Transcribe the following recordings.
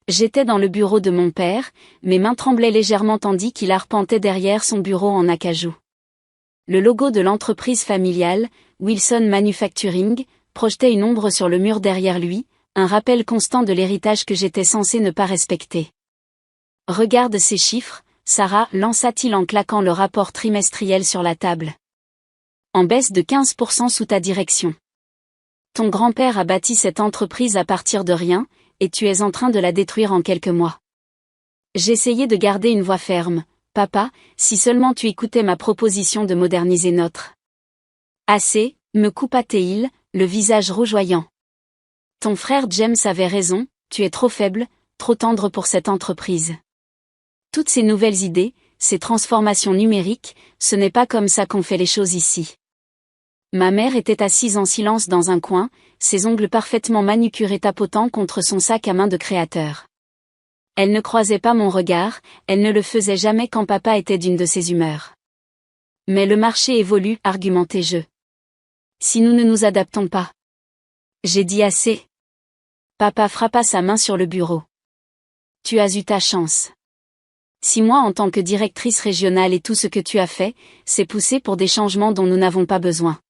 J'étais dans le bureau de mon père, mes mains tremblaient légèrement tandis qu'il arpentait derrière son bureau en acajou. Le logo de l'entreprise familiale, Wilson Manufacturing, projetait une ombre sur le mur derrière lui, un rappel constant de l'héritage que j'étais censé ne pas respecter. « Regarde ces chiffres, Sarah, lança-t-il en claquant le rapport trimestriel sur la table. En baisse de 15% sous ta direction. Ton grand-père a bâti cette entreprise à partir de rien, et tu es en train de la détruire en quelques mois. J'essayais de garder une voix ferme. Papa, si seulement tu écoutais ma proposition de moderniser notre. Assez, me coupa-t-il, le visage rougeoyant. Ton frère James avait raison, tu es trop faible, trop tendre pour cette entreprise. Toutes ces nouvelles idées, ces transformations numériques, ce n'est pas comme ça qu'on fait les choses ici. Ma mère était assise en silence dans un coin, ses ongles parfaitement manucurés tapotant contre son sac à main de créateur. Elle ne croisait pas mon regard, elle ne le faisait jamais quand papa était d'une de ses humeurs. Mais le marché évolue, argumentai-je. Si nous ne nous adaptons pas. J'ai dit assez. Papa frappa sa main sur le bureau. Tu as eu ta chance. 6 mois en tant que directrice régionale et tout ce que tu as fait, c'est pousser pour des changements dont nous n'avons pas besoin.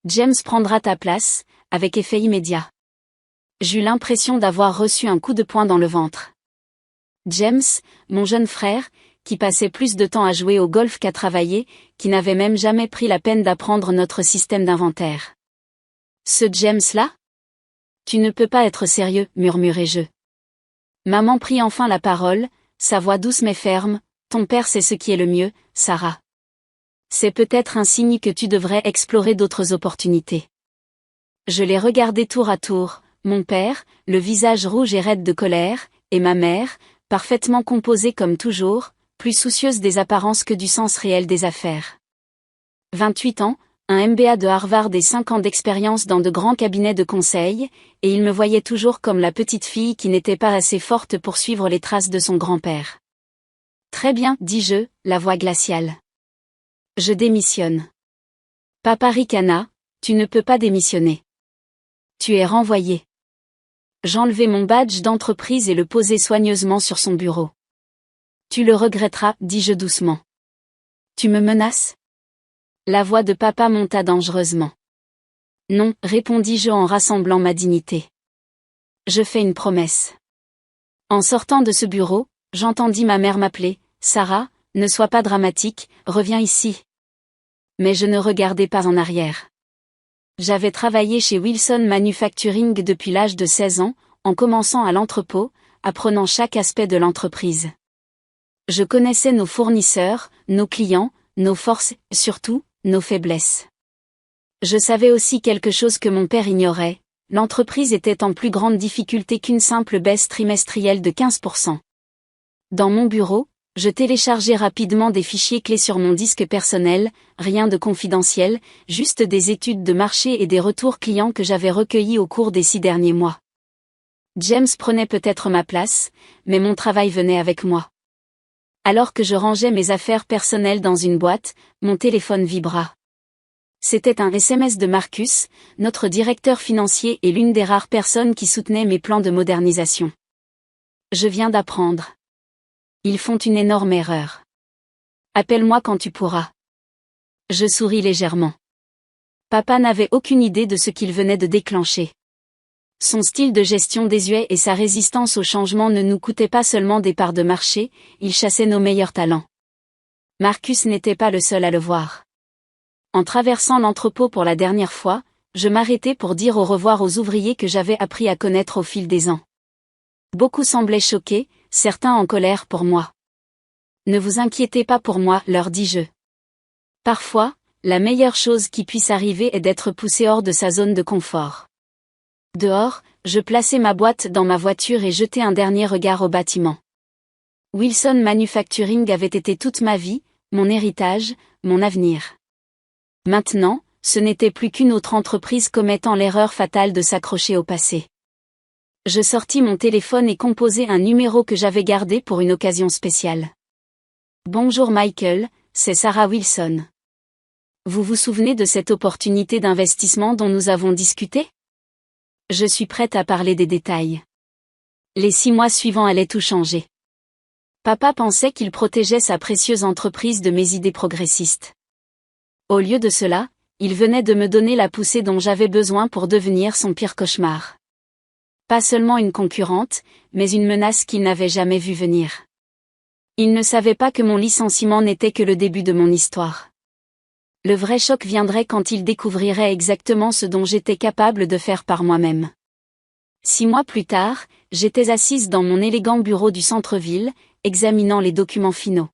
James prendra ta place, avec effet immédiat. J'eus l'impression d'avoir reçu un coup de poing dans le ventre. James, mon jeune frère, qui passait plus de temps à jouer au golf qu'à travailler, qui n'avait même jamais pris la peine d'apprendre notre système d'inventaire. Ce James-là ? Tu ne peux pas être sérieux, murmurai-je. Maman prit enfin la parole, sa voix douce mais ferme, ton père sait ce qui est le mieux, Sarah. C'est peut-être un signe que tu devrais explorer d'autres opportunités. Je les regardai tour à tour, mon père, le visage rouge et raide de colère, et ma mère, parfaitement composée comme toujours, plus soucieuse des apparences que du sens réel des affaires. 28 ans, un MBA de Harvard et 5 ans d'expérience dans de grands cabinets de conseil, et il me voyait toujours comme la petite fille qui n'était pas assez forte pour suivre les traces de son grand-père. Très bien, dis-je, la voix glaciale. Je démissionne. Papa ricana, tu ne peux pas démissionner. Tu es renvoyé. J'enlevai mon badge d'entreprise et le posai soigneusement sur son bureau. Tu le regretteras, dis-je doucement. Tu me menaces ? La voix de papa monta dangereusement. Non, répondis-je en rassemblant ma dignité. Je fais une promesse. En sortant de ce bureau, j'entendis ma mère m'appeler, Sarah, ne sois pas dramatique, reviens ici. Mais je ne regardai pas en arrière. J'avais travaillé chez Wilson Manufacturing depuis l'âge de 16 ans, en commençant à l'entrepôt, apprenant chaque aspect de l'entreprise. Je connaissais nos fournisseurs, nos clients, nos forces, surtout, nos faiblesses. Je savais aussi quelque chose que mon père ignorait, l'entreprise était en plus grande difficulté qu'une simple baisse trimestrielle de 15%. Dans mon bureau, je téléchargeais rapidement des fichiers clés sur mon disque personnel, rien de confidentiel, juste des études de marché et des retours clients que j'avais recueillis au cours des 6 derniers mois. James prenait peut-être ma place, mais mon travail venait avec moi. Alors que je rangeais mes affaires personnelles dans une boîte, mon téléphone vibra. C'était un SMS de Marcus, notre directeur financier et l'une des rares personnes qui soutenaient mes plans de modernisation. Je viens d'apprendre. Ils font une énorme erreur. Appelle-moi quand tu pourras. Je souris légèrement. Papa n'avait aucune idée de ce qu'il venait de déclencher. Son style de gestion désuet et sa résistance au changement ne nous coûtaient pas seulement des parts de marché, il chassait nos meilleurs talents. Marcus n'était pas le seul à le voir. En traversant l'entrepôt pour la dernière fois, je m'arrêtai pour dire au revoir aux ouvriers que j'avais appris à connaître au fil des ans. Beaucoup semblaient choqués, certains en colère pour moi. Ne vous inquiétez pas pour moi, leur dis-je. Parfois, la meilleure chose qui puisse arriver est d'être poussé hors de sa zone de confort. Dehors, je plaçai ma boîte dans ma voiture et jetai un dernier regard au bâtiment. Wilson Manufacturing avait été toute ma vie, mon héritage, mon avenir. Maintenant, ce n'était plus qu'une autre entreprise commettant l'erreur fatale de s'accrocher au passé. Je sortis mon téléphone et composai un numéro que j'avais gardé pour une occasion spéciale. Bonjour Michael, c'est Sarah Wilson. Vous vous souvenez de cette opportunité d'investissement dont nous avons discuté ? Je suis prête à parler des détails. Les 6 mois suivants allaient tout changer. Papa pensait qu'il protégeait sa précieuse entreprise de mes idées progressistes. Au lieu de cela, il venait de me donner la poussée dont j'avais besoin pour devenir son pire cauchemar. Pas seulement une concurrente, mais une menace qu'il n'avait jamais vue venir. Il ne savait pas que mon licenciement n'était que le début de mon histoire. Le vrai choc viendrait quand il découvrirait exactement ce dont j'étais capable de faire par moi-même. 6 mois plus tard, j'étais assise dans mon élégant bureau du centre-ville, examinant les documents finaux.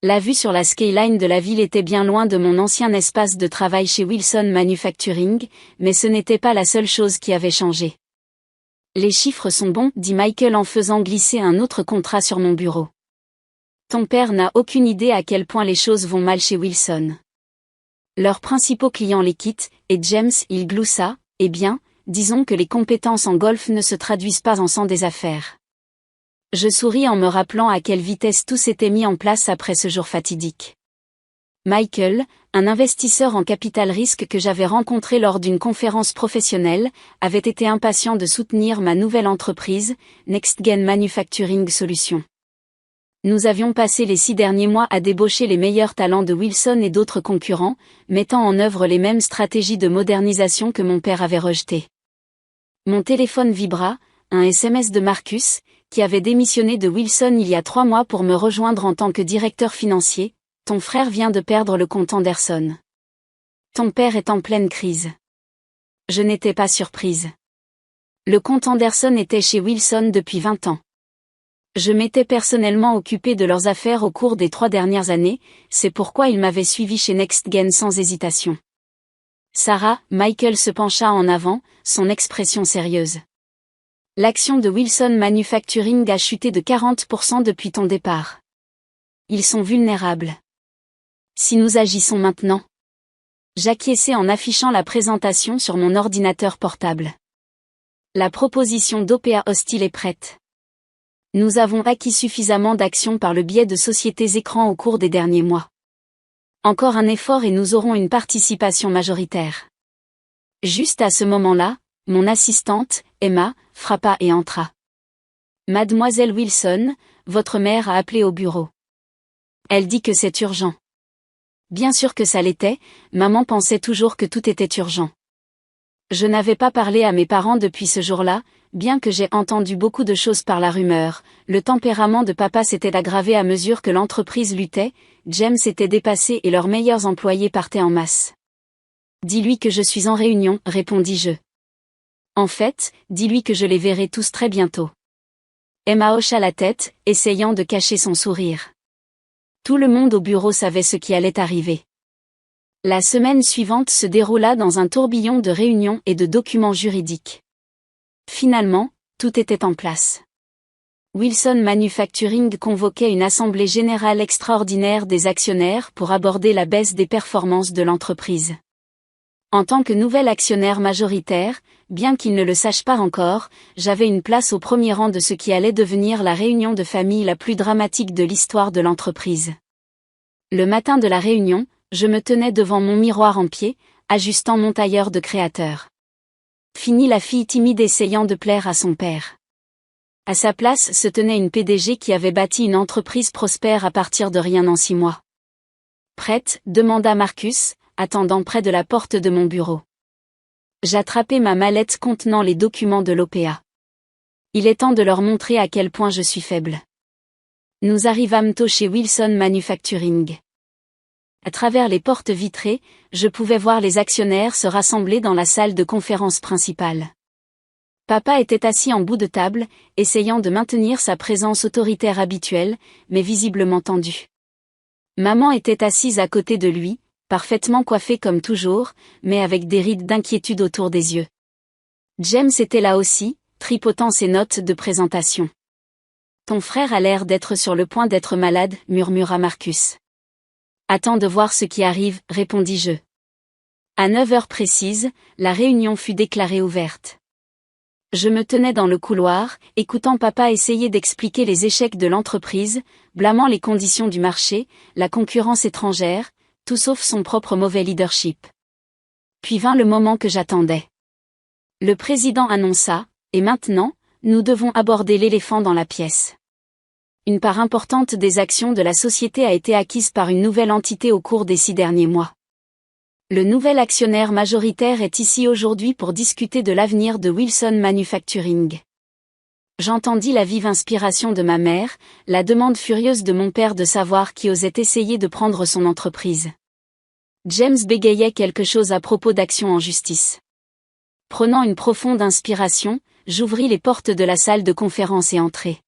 La vue sur la skyline de la ville était bien loin de mon ancien espace de travail chez Wilson Manufacturing, mais ce n'était pas la seule chose qui avait changé. Les chiffres sont bons, dit Michael en faisant glisser un autre contrat sur mon bureau. Ton père n'a aucune idée à quel point les choses vont mal chez Wilson. Leurs principaux clients les quittent, et James, il gloussa, eh bien, disons que les compétences en golf ne se traduisent pas en sang des affaires. Je souris en me rappelant à quelle vitesse tout s'était mis en place après ce jour fatidique. Michael, un investisseur en capital risque que j'avais rencontré lors d'une conférence professionnelle, avait été impatient de soutenir ma nouvelle entreprise, NextGen Manufacturing Solutions. Nous avions passé les 6 derniers mois à débaucher les meilleurs talents de Wilson et d'autres concurrents, mettant en œuvre les mêmes stratégies de modernisation que mon père avait rejetées. Mon téléphone vibra, un SMS de Marcus, qui avait démissionné de Wilson il y a 3 mois pour me rejoindre en tant que directeur financier. Ton frère vient de perdre le compte Anderson. Ton père est en pleine crise. Je n'étais pas surprise. Le compte Anderson était chez Wilson depuis 20 ans. Je m'étais personnellement occupé de leurs affaires au cours des 3 dernières années, c'est pourquoi il m'avait suivi chez NextGen sans hésitation. Sarah, Michael se pencha en avant, son expression sérieuse. L'action de Wilson Manufacturing a chuté de 40% depuis ton départ. Ils sont vulnérables. Si nous agissons maintenant. J'acquiesçai en affichant la présentation sur mon ordinateur portable. La proposition d'OPA hostile est prête. Nous avons acquis suffisamment d'actions par le biais de sociétés écrans au cours des derniers mois. Encore un effort et nous aurons une participation majoritaire. Juste à ce moment-là, mon assistante, Emma, frappa et entra. Mademoiselle Wilson, votre mère a appelé au bureau. Elle dit que c'est urgent. Bien sûr que ça l'était, maman pensait toujours que tout était urgent. Je n'avais pas parlé à mes parents depuis ce jour-là, bien que j'ai entendu beaucoup de choses par la rumeur. Le tempérament de papa s'était aggravé à mesure que l'entreprise luttait, James était dépassé et leurs meilleurs employés partaient en masse. Dis-lui que je suis en réunion, répondis-je. En fait, dis-lui que je les verrai tous très bientôt. Emma hocha la tête, essayant de cacher son sourire. Tout le monde au bureau savait ce qui allait arriver. La semaine suivante se déroula dans un tourbillon de réunions et de documents juridiques. Finalement, tout était en place. Wilson Manufacturing convoquait une assemblée générale extraordinaire des actionnaires pour aborder la baisse des performances de l'entreprise. En tant que nouvel actionnaire majoritaire, bien qu'il ne le sache pas encore, j'avais une place au premier rang de ce qui allait devenir la réunion de famille la plus dramatique de l'histoire de l'entreprise. Le matin de la réunion, je me tenais devant mon miroir en pied, ajustant mon tailleur de créateur. Fini la fille timide essayant de plaire à son père. À sa place se tenait une PDG qui avait bâti une entreprise prospère à partir de rien en 6 mois. Prête, demanda Marcus, attendant près de la porte de mon bureau. J'attrapai ma mallette contenant les documents de l'OPA. Il est temps de leur montrer à quel point je suis faible. Nous arrivâmes tôt chez Wilson Manufacturing. À travers les portes vitrées, je pouvais voir les actionnaires se rassembler dans la salle de conférence principale. Papa était assis en bout de table, essayant de maintenir sa présence autoritaire habituelle, mais visiblement tendue. Maman était assise à côté de lui, parfaitement coiffée comme toujours, mais avec des rides d'inquiétude autour des yeux. James était là aussi, tripotant ses notes de présentation. Ton frère a l'air d'être sur le point d'être malade, murmura Marcus. Attends de voir ce qui arrive, répondis-je. À 9 heures précises, la réunion fut déclarée ouverte. Je me tenais dans le couloir, écoutant papa essayer d'expliquer les échecs de l'entreprise, blâmant les conditions du marché, la concurrence étrangère, tout sauf son propre mauvais leadership. Puis vint le moment que j'attendais. Le président annonça, et maintenant, nous devons aborder l'éléphant dans la pièce. Une part importante des actions de la société a été acquise par une nouvelle entité au cours des 6 derniers mois. Le nouvel actionnaire majoritaire est ici aujourd'hui pour discuter de l'avenir de Wilson Manufacturing. J'entendis la vive inspiration de ma mère, la demande furieuse de mon père de savoir qui osait essayer de prendre son entreprise. James bégayait quelque chose à propos d'actions en justice. Prenant une profonde inspiration, j'ouvris les portes de la salle de conférence et entrai.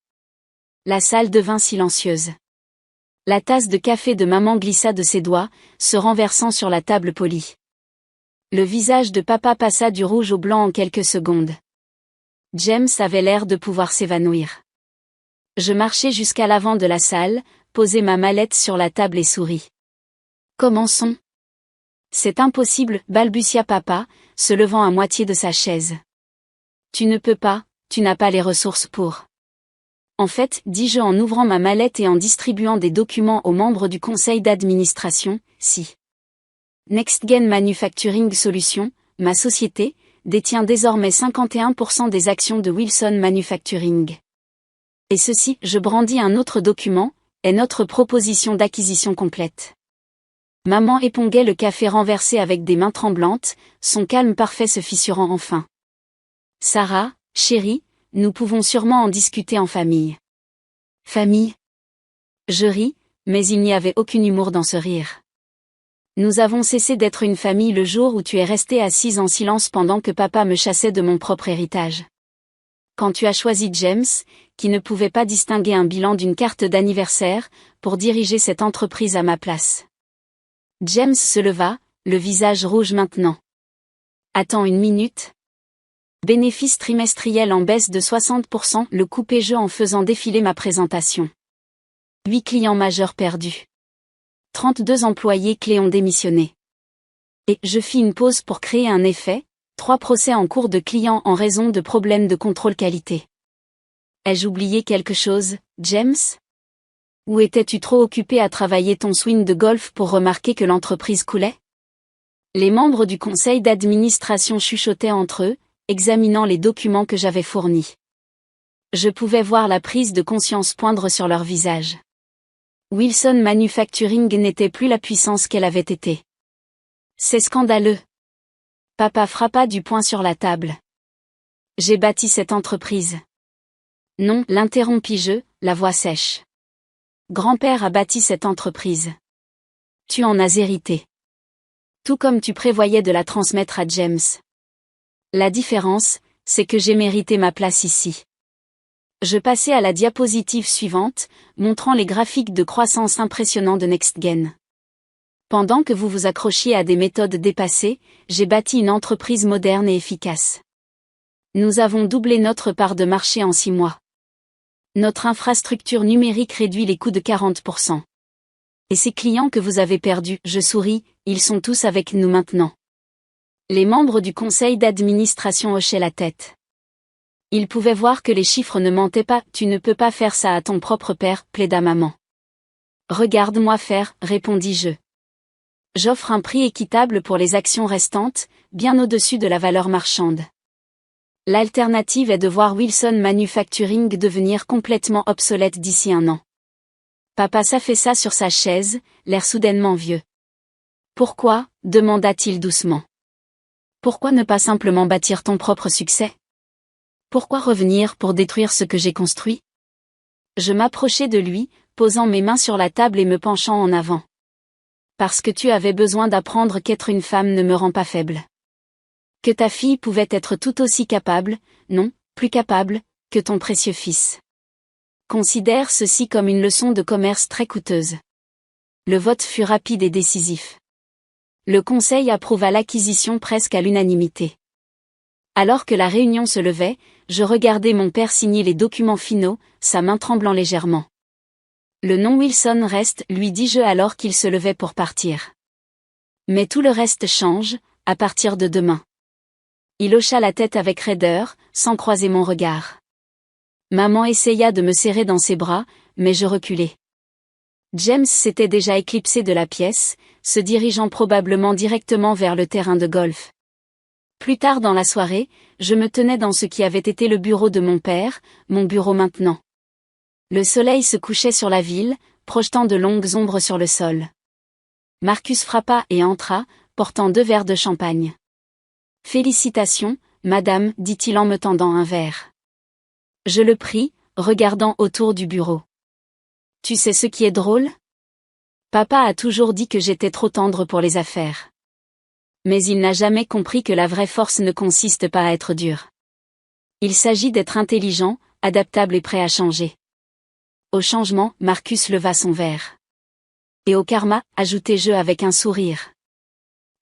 La salle devint silencieuse. La tasse de café de maman glissa de ses doigts, se renversant sur la table polie. Le visage de papa passa du rouge au blanc en quelques secondes. James avait l'air de pouvoir s'évanouir. Je marchai jusqu'à l'avant de la salle, posai ma mallette sur la table et souris. Commençons. C'est impossible, balbutia papa, se levant à moitié de sa chaise. Tu ne peux pas, tu n'as pas les ressources pour. En fait, dis-je en ouvrant ma mallette et en distribuant des documents aux membres du conseil d'administration, si. NextGen Manufacturing Solutions, ma société, détient désormais 51% des actions de Wilson Manufacturing. Et ceci, je brandis un autre document, est notre proposition d'acquisition complète. Maman éponguait le café renversé avec des mains tremblantes, son calme parfait se fissurant enfin. Sarah, chérie, nous pouvons sûrement en discuter en famille. Famille? Je ris, mais il n'y avait aucun humour dans ce rire. Nous avons cessé d'être une famille le jour où tu es restée assise en silence pendant que papa me chassait de mon propre héritage. Quand tu as choisi James, qui ne pouvait pas distinguer un bilan d'une carte d'anniversaire, pour diriger cette entreprise à ma place. James se leva, le visage rouge maintenant. Attends une minute. Bénéfice trimestriel en baisse de 60%, le coupé-jeu en faisant défiler ma présentation. 8 clients majeurs perdus. 32 employés clés ont démissionné. Et je fis une pause pour créer un effet, 3 procès en cours de clients en raison de problèmes de contrôle qualité. Ai-je oublié quelque chose, James? Ou étais-tu trop occupé à travailler ton swing de golf pour remarquer que l'entreprise coulait? Les membres du conseil d'administration chuchotaient entre eux, examinant les documents que j'avais fournis. Je pouvais voir la prise de conscience poindre sur leur visage. Wilson Manufacturing n'était plus la puissance qu'elle avait été. C'est scandaleux. Papa frappa du poing sur la table. J'ai bâti cette entreprise. Non, l'interrompis-je, la voix sèche. Grand-père a bâti cette entreprise. Tu en as hérité. Tout comme tu prévoyais de la transmettre à James. La différence, c'est que j'ai mérité ma place ici. Je passai à la diapositive suivante, montrant les graphiques de croissance impressionnants de NextGen. Pendant que vous vous accrochiez à des méthodes dépassées, j'ai bâti une entreprise moderne et efficace. Nous avons doublé notre part de marché en 6 mois. Notre infrastructure numérique réduit les coûts de 40%. Et ces clients que vous avez perdus, je souris, ils sont tous avec nous maintenant. Les membres du conseil d'administration hochaient la tête. Ils pouvaient voir que les chiffres ne mentaient pas. Tu ne peux pas faire ça à ton propre père, plaida maman. Regarde-moi faire, répondis-je. J'offre un prix équitable pour les actions restantes, bien au-dessus de la valeur marchande. L'alternative est de voir Wilson Manufacturing devenir complètement obsolète d'ici 1 an. Papa s'affaissa sur sa chaise, l'air soudainement vieux. Pourquoi, demanda-t-il doucement. Pourquoi ne pas simplement bâtir ton propre succès? Pourquoi revenir pour détruire ce que j'ai construit? Je m'approchai de lui, posant mes mains sur la table et me penchant en avant. Parce que tu avais besoin d'apprendre qu'être une femme ne me rend pas faible. Que ta fille pouvait être tout aussi capable, non, plus capable, que ton précieux fils. Considère ceci comme une leçon de commerce très coûteuse. Le vote fut rapide et décisif. Le conseil approuva l'acquisition presque à l'unanimité. Alors que la réunion se levait, je regardai mon père signer les documents finaux, sa main tremblant légèrement. Le nom Wilson reste, lui dis-je alors qu'il se levait pour partir. Mais tout le reste change, à partir de demain. Il hocha la tête avec raideur, sans croiser mon regard. Maman essaya de me serrer dans ses bras, mais je reculai. James s'était déjà éclipsé de la pièce, se dirigeant probablement directement vers le terrain de golf. Plus tard dans la soirée, je me tenais dans ce qui avait été le bureau de mon père, mon bureau maintenant. Le soleil se couchait sur la ville, projetant de longues ombres sur le sol. Marcus frappa et entra, portant 2 verres de champagne. « Félicitations, madame, dit-il en me tendant un verre. Je le pris, regardant autour du bureau. Tu sais ce qui est drôle? Papa a toujours dit que j'étais trop tendre pour les affaires. Mais il n'a jamais compris que la vraie force ne consiste pas à être dur. Il s'agit d'être intelligent, adaptable et prêt à changer. Au changement, Marcus leva son verre. Et au karma, ajoutai-je avec un sourire.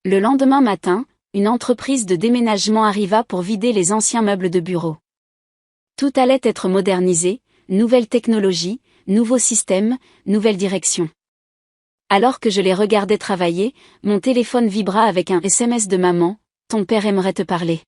Le lendemain matin, une entreprise de déménagement arriva pour vider les anciens meubles de bureau. Tout allait être modernisé, nouvelle technologie, nouveau système, nouvelle direction. Alors que je les regardais travailler, mon téléphone vibra avec un SMS de maman, « Ton père aimerait te parler. »